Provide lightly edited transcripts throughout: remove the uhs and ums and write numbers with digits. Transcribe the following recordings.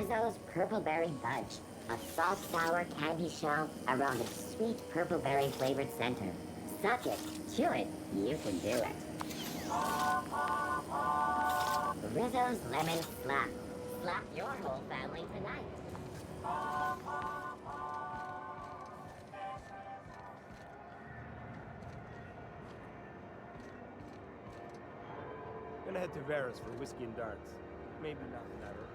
Rizzo's Purple Berry Fudge, a salt sour candy shell around a sweet purple berry flavored center. Suck it, chew it, you can do it. Rizzo's Lemon Slap. Slap your whole family tonight. Gonna head to Vera's for whiskey and darts. Maybe nothing at her.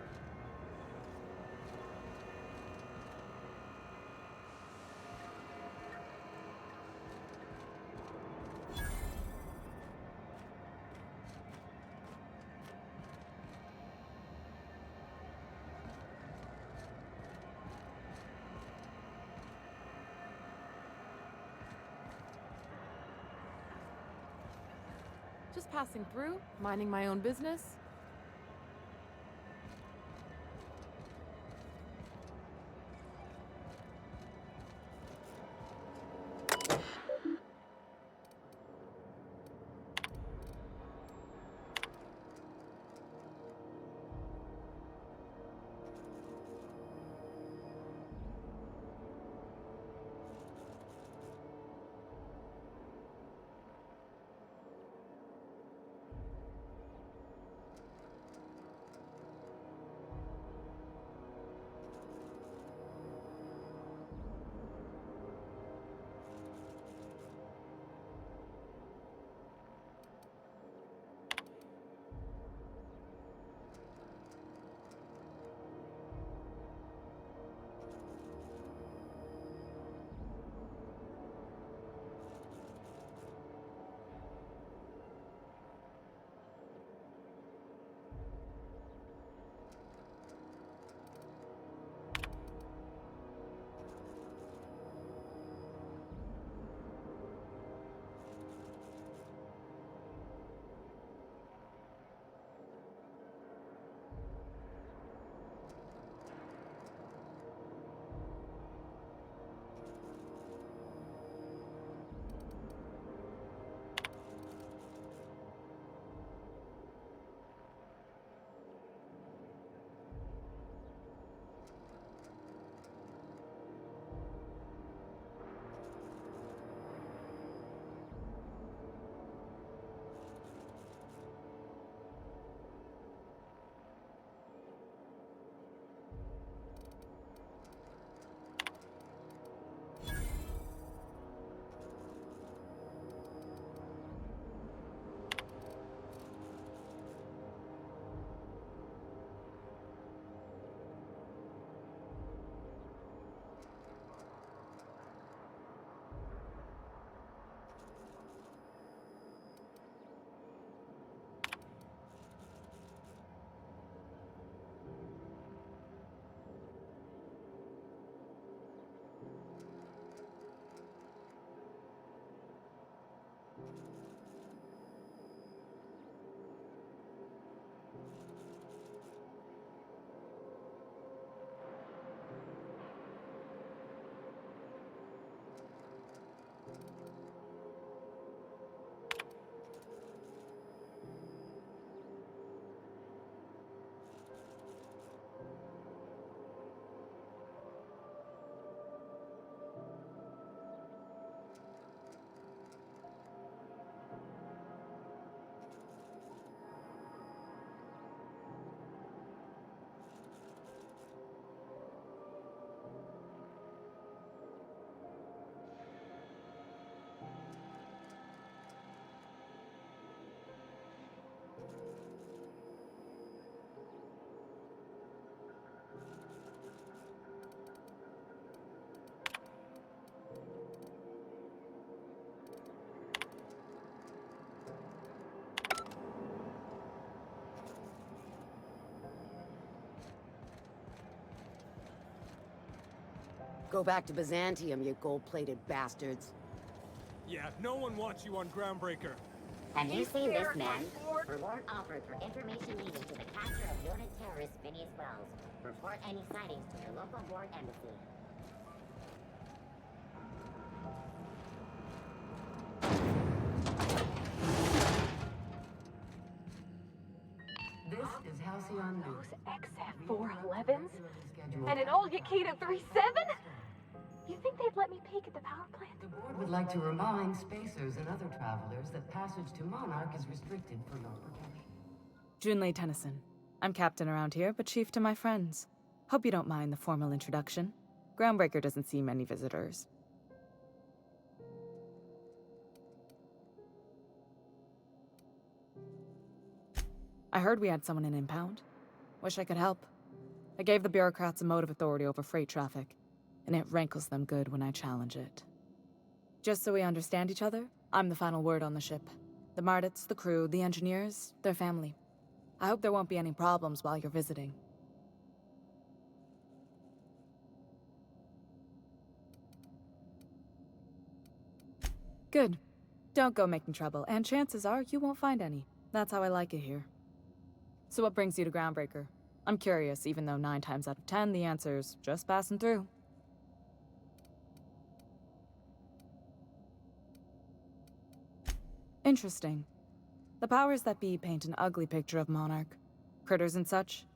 Just passing through, minding my own business. Go back to Byzantium, you gold-plated bastards. Yeah, no one wants you on Groundbreaker. Have you seen this man? Reward offered for information leading to the capture of noted terrorist Phineas Wells. Report any sightings to your local board embassy. This is Halcyon News. XF411s? And an old Yakita 37? You think they'd let me peek at the power plant? The board would like to remind spacers and other travelers that passage to Monarch is restricted for your protection. Junlei Tennyson. I'm captain around here, but chief to my friends. Hope you don't mind the formal introduction. Groundbreaker doesn't see many visitors. I heard we had someone in impound. Wish I could help. I gave the bureaucrats a motive authority over freight traffic, and it rankles them good when I challenge it. Just so we understand each other, I'm the final word on the ship. The Mardits, the crew, the engineers, their family. I hope there won't be any problems while you're visiting. Good. Don't go making trouble, and chances are you won't find any. That's how I like it here. So what brings you to Groundbreaker? I'm curious, even though 9 times out of 10 the answer's just passing through. Interesting. The powers that be paint an ugly picture of Monarch. Critters and such.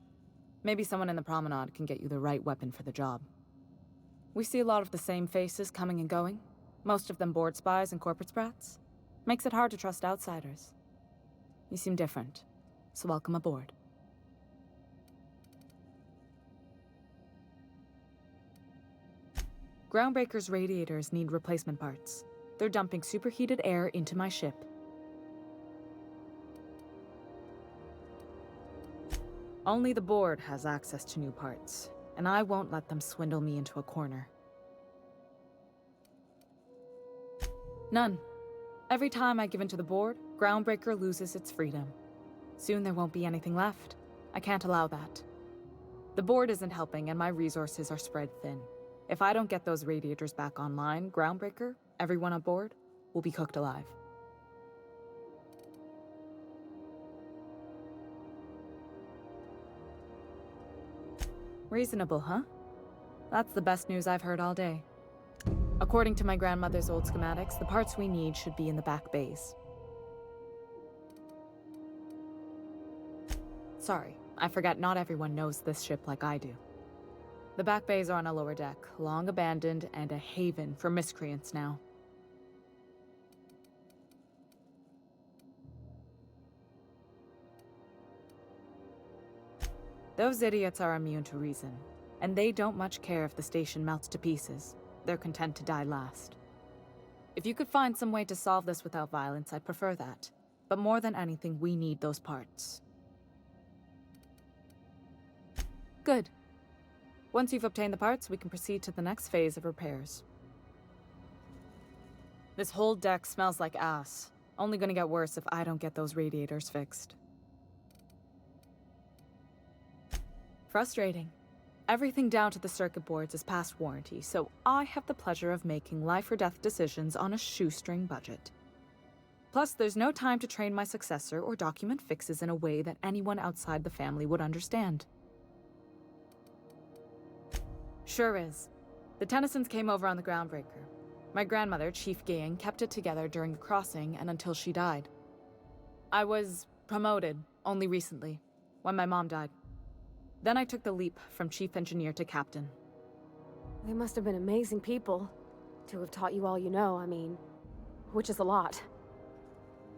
Maybe someone in the promenade can get you the right weapon for the job. We see a lot of the same faces coming and going. Most of them board spies and corporate sprats. Makes it hard to trust outsiders. You seem different, so welcome aboard. Groundbreaker's radiators need replacement parts. They're dumping superheated air into my ship. Only the board has access to new parts, and I won't let them swindle me into a corner. None. Every time I give in to the board, Groundbreaker loses its freedom. Soon there won't be anything left. I can't allow that. The board isn't helping, and my resources are spread thin. If I don't get those radiators back online, Groundbreaker, everyone on board, will be cooked alive. Reasonable, huh? That's the best news I've heard all day. According to my grandmother's old schematics, the parts we need should be in the back bays. Sorry, I forgot not everyone knows this ship like I do. The back bays are on a lower deck, long abandoned and a haven for miscreants now. Those idiots are immune to reason, and they don't much care if the station melts to pieces. They're content to die last. If you could find some way to solve this without violence, I'd prefer that. But more than anything, we need those parts. Good. Once you've obtained the parts, we can proceed to the next phase of repairs. This whole deck smells like ass. Only gonna get worse if I don't get those radiators fixed. Frustrating. Everything down to the circuit boards is past warranty, so I have the pleasure of making life or death decisions on a shoestring budget. Plus, there's no time to train my successor or document fixes in a way that anyone outside the family would understand. Sure is. The Tennysons came over on the Groundbreaker. My grandmother, Chief Gang, kept it together during the crossing and until she died. I was promoted only recently, when my mom died. Then I took the leap from chief engineer to captain. They must have been amazing people to have taught you all you know, I mean, which is a lot.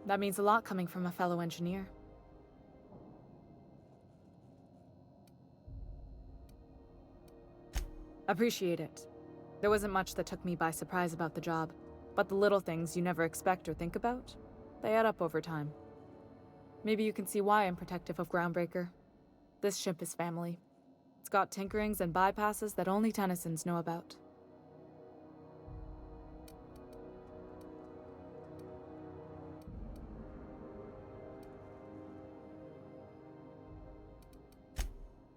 That means a lot coming from a fellow engineer. Appreciate it. There wasn't much that took me by surprise about the job, but the little things you never expect or think about, they add up over time. Maybe you can see why I'm protective of Groundbreaker. This ship is family. It's got tinkerings and bypasses that only Tennysons know about.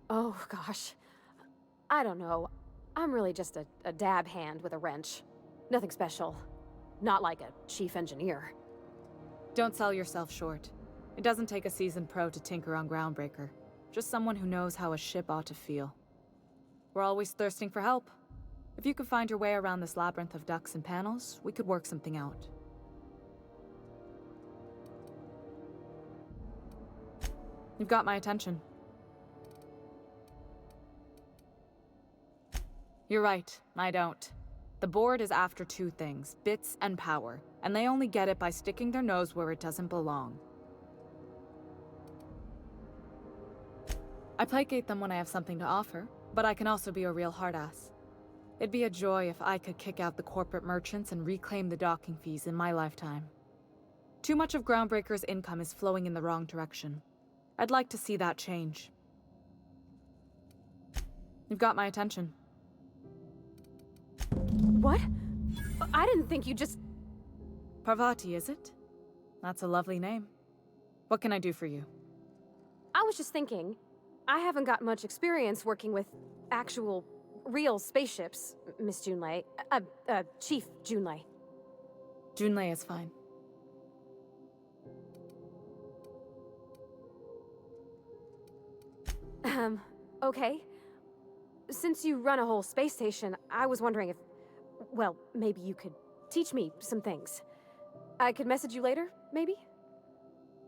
Oh, gosh. I don't know. I'm really just a dab hand with a wrench. Nothing special. Not like a chief engineer. Don't sell yourself short. It doesn't take a seasoned pro to tinker on Groundbreaker. Just someone who knows how a ship ought to feel. We're always thirsting for help. If you could find your way around this labyrinth of ducts and panels, we could work something out. You've got my attention. You're right, I don't. The board is after two things, bits and power, and they only get it by sticking their nose where it doesn't belong. I placate them when I have something to offer, but I can also be a real hard-ass. It'd be a joy if I could kick out the corporate merchants and reclaim the docking fees in my lifetime. Too much of Groundbreaker's income is flowing in the wrong direction. I'd like to see that change. You've got my attention. What? I didn't think you just... Parvati, is it? That's a lovely name. What can I do for you? I was just thinking, I haven't got much experience working with actual, real spaceships, Miss Junlei. Chief Junlei. Junlei is fine. Okay. Since you run a whole space station, I was wondering if... Well, maybe you could teach me some things. I could message you later, maybe?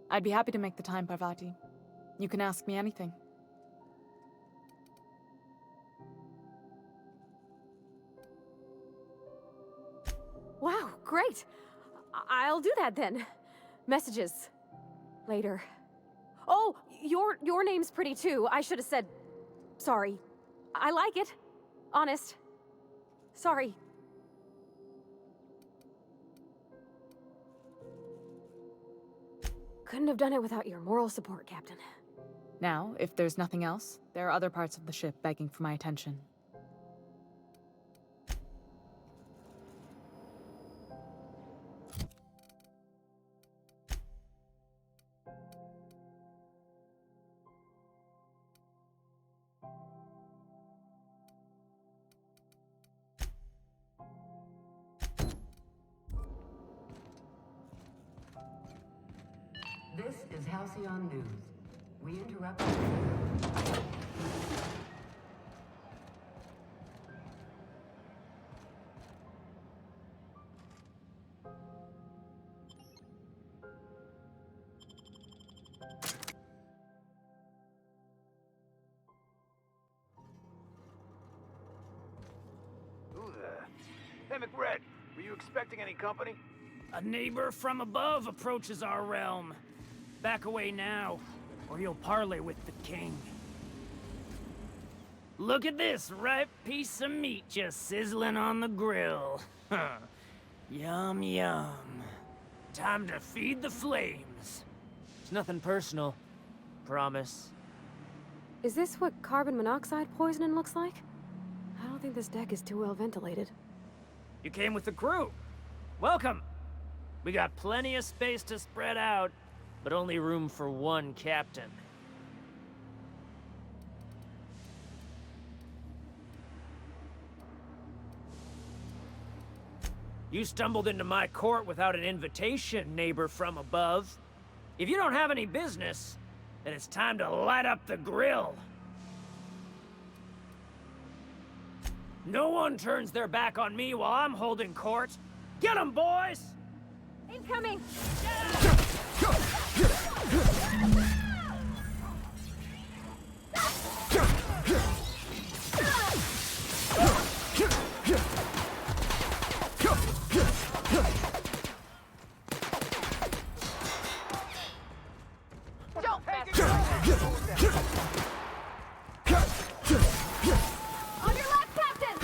I'd be happy to make the time, Parvati. You can ask me anything. Wow, great! I'll do that then. Messages. Later. Oh, your name's pretty too. I should have said... Sorry. I like it. Honest. Sorry. Couldn't have done it without your moral support, Captain. Now, if there's nothing else, there are other parts of the ship begging for my attention. This is Halcyon News. We interrupt. Who there? Hey, McRed, were you expecting any company? A neighbor from above approaches our realm. Back away now, or you'll parley with the king. Look at this ripe piece of meat just sizzling on the grill. Yum, yum. Time to feed the flames. It's nothing personal. Promise. Is this what carbon monoxide poisoning looks like? I don't think this deck is too well ventilated. You came with the crew. Welcome. We got plenty of space to spread out, But only room for one captain. You stumbled into my court without an invitation, neighbor from above. If you don't have any business, then it's time to light up the grill. No one turns their back on me while I'm holding court. Get 'em, boys! Incoming! On your left, Captain!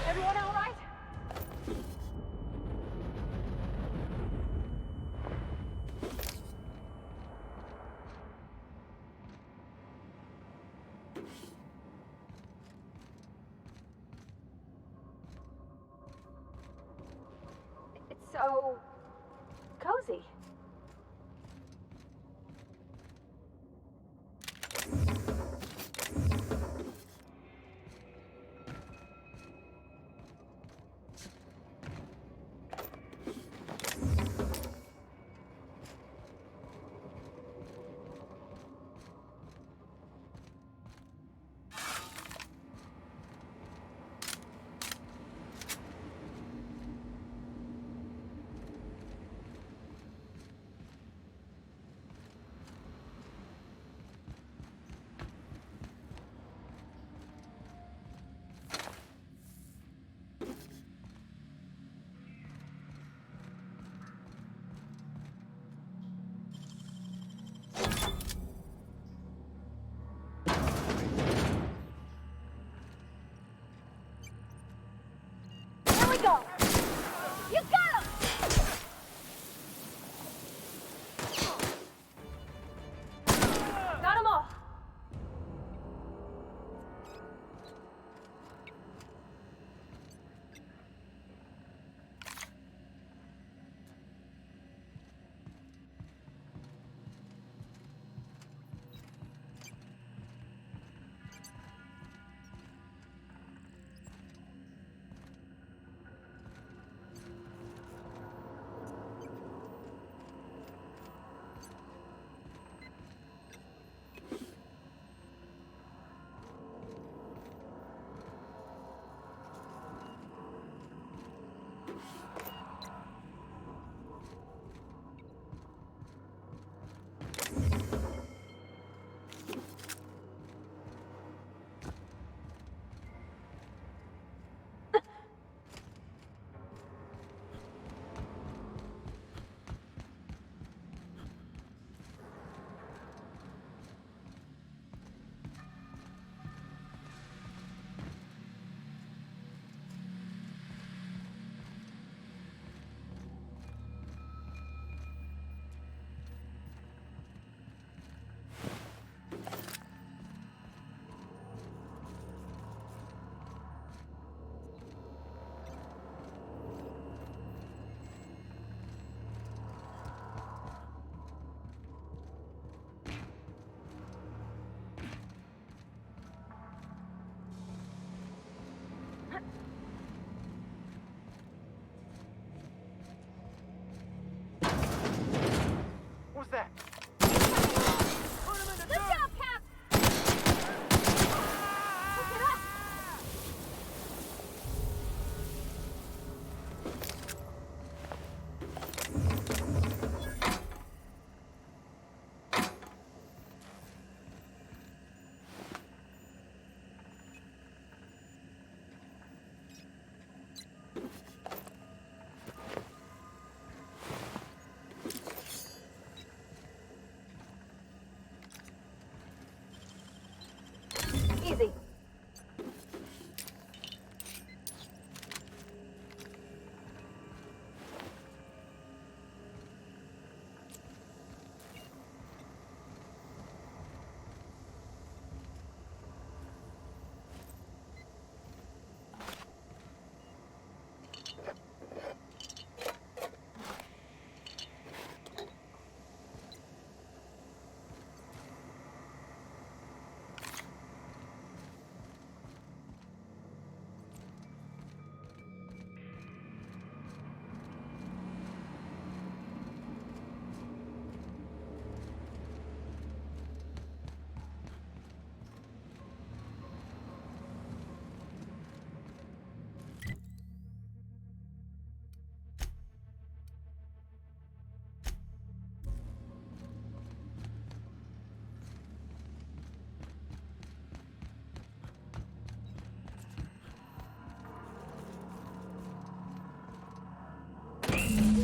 Everyone all right? It's so cozy. Here we go! You got him! Got 'em all! Who's that? Good job, Cap! Look it up! Easy.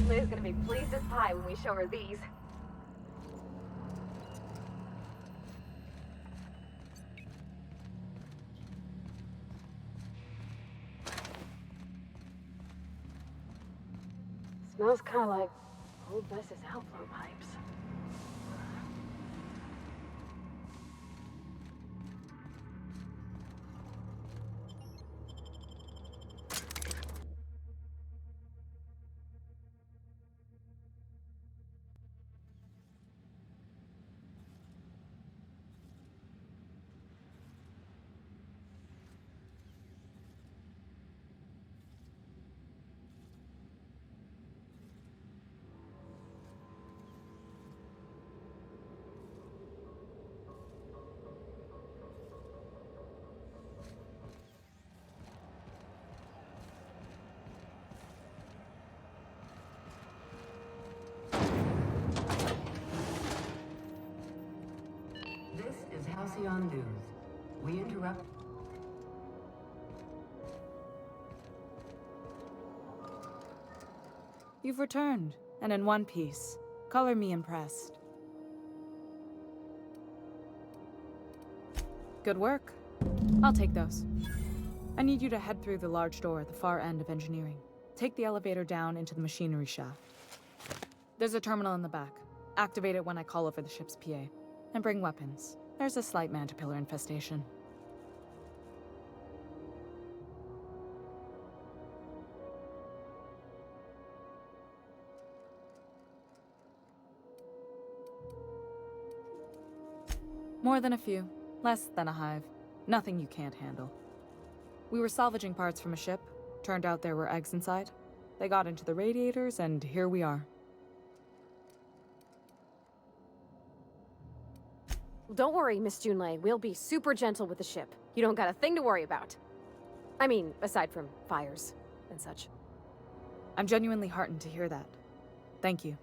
Liz gonna be pleased as pie when we show her these. Smells kind of like old Bess's outflow pipes. This is Halcyon News. We interrupt. You've returned, and in one piece. Color me impressed. Good work. I'll take those. I need you to head through the large door at the far end of engineering. Take the elevator down into the machinery shaft. There's a terminal in the back. Activate it when I call over the ship's PA. And bring weapons. There's a slight mantipillar infestation. More than a few. Less than a hive. Nothing you can't handle. We were salvaging parts from a ship. Turned out there were eggs inside. They got into the radiators, and here we are. Don't worry, Miss Junlei. We'll be super gentle with the ship. You don't got a thing to worry about. I mean, aside from fires and such. I'm genuinely heartened to hear that. Thank you.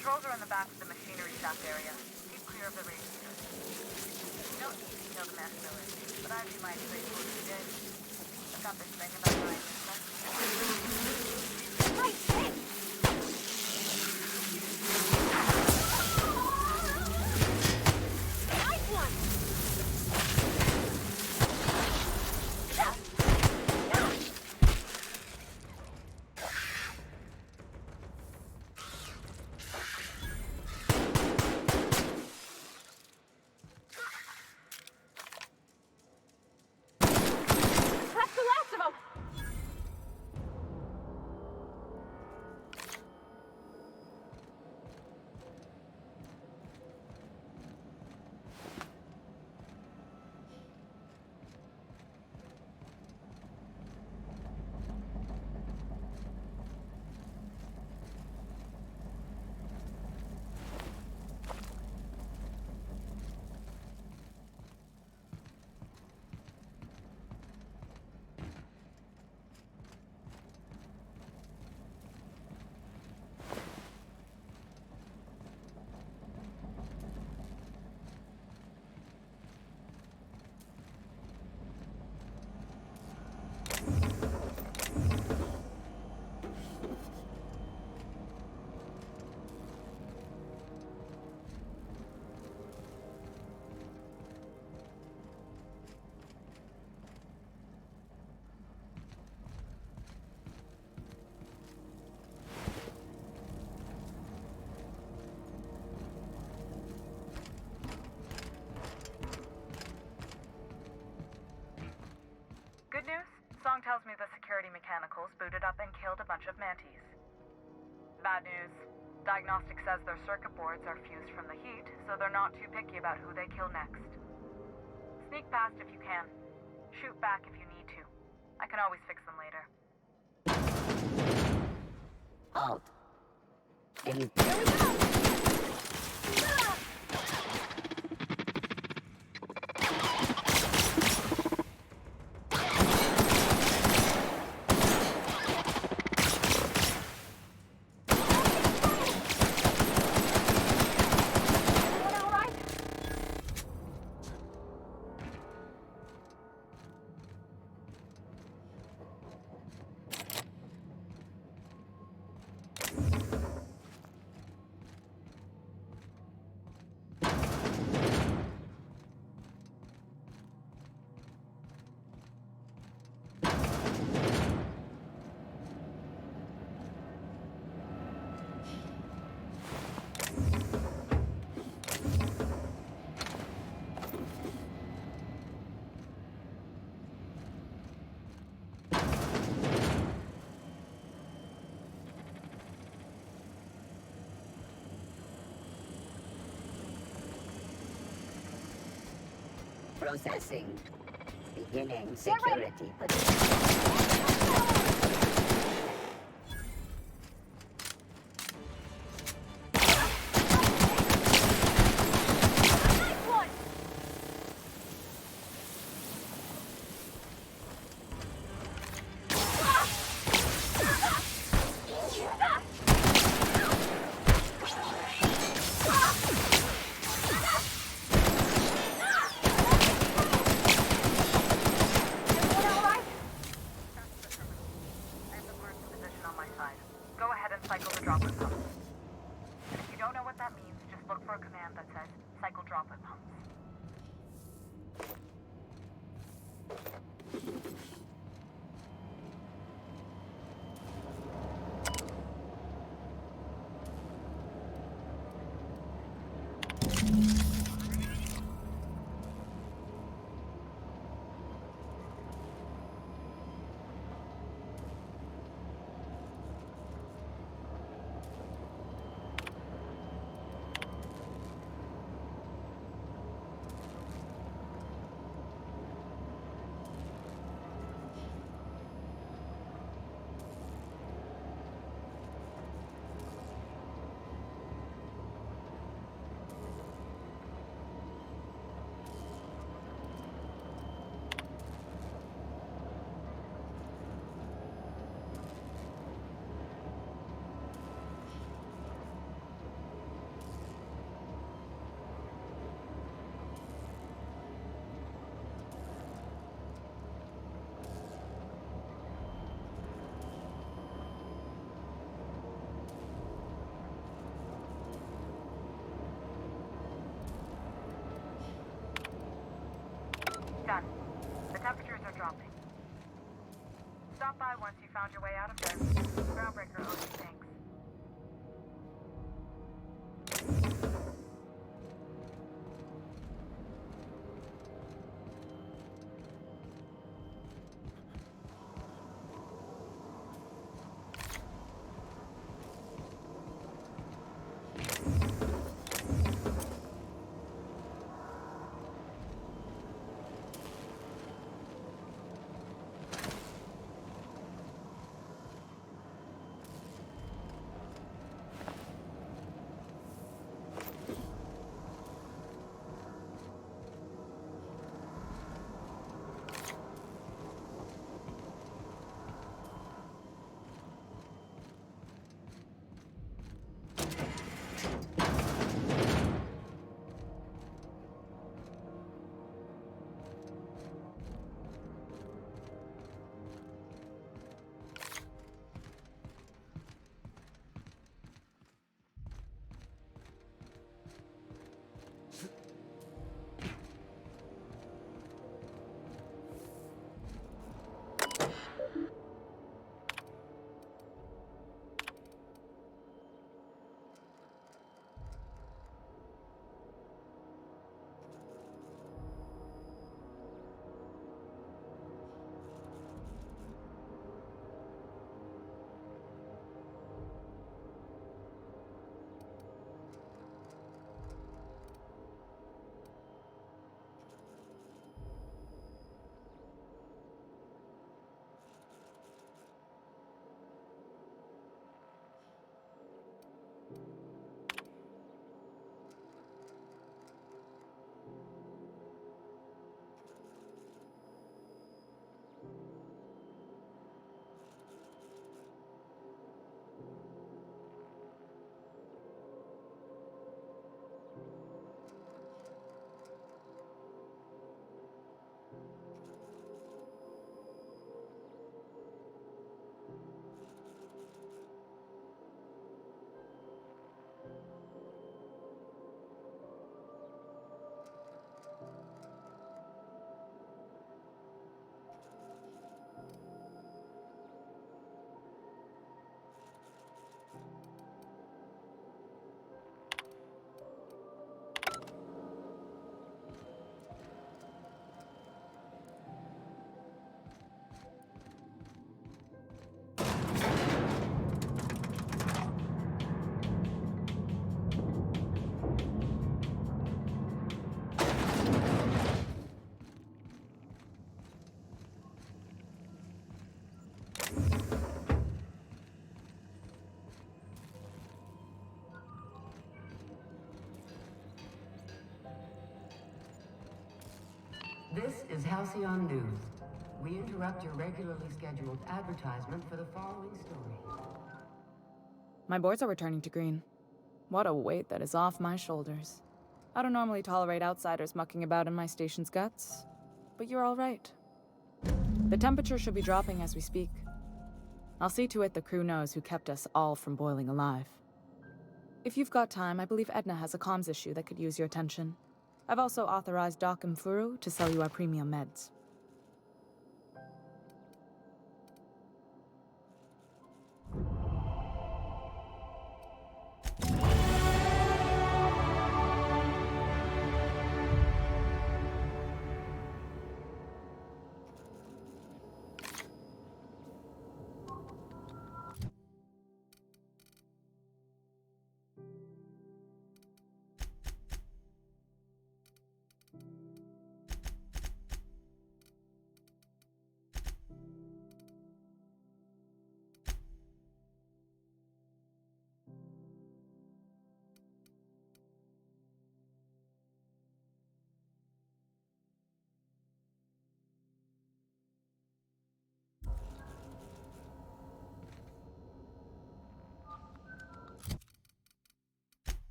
Controls are in the back of the machinery shaft area. Keep clear of the radiators. You don't need to kill the mass killers, but I'd be my trade for you did. I've got this thing about dying this Right, hey! Nice one! Good news? Song tells me the security mechanicals booted up and killed a bunch of mantis. Bad news. Diagnostic says their circuit boards are fused from the heat, so they're not too picky about who they kill next. Sneak past if you can. Shoot back if you need to. I can always fix them later. Halt. If you Processing. Beginning security. I have the first position on my side. Go ahead and cycle the droplet pumps. If you don't know what that means, just look for a command that says cycle droplet pumps. Done. The temperatures are dropping. Stop by once you found your way out of there. Groundbreaker owes you thanks. This is Halcyon News. We interrupt your regularly scheduled advertisement for the following story. My boards are returning to green. What a weight that is off my shoulders. I don't normally tolerate outsiders mucking about in my station's guts, but you're all right. The temperature should be dropping as we speak. I'll see to it the crew knows who kept us all from boiling alive. If you've got time, I believe Edna has a comms issue that could use your attention. I've also authorized Doc and Furu to sell you our premium meds.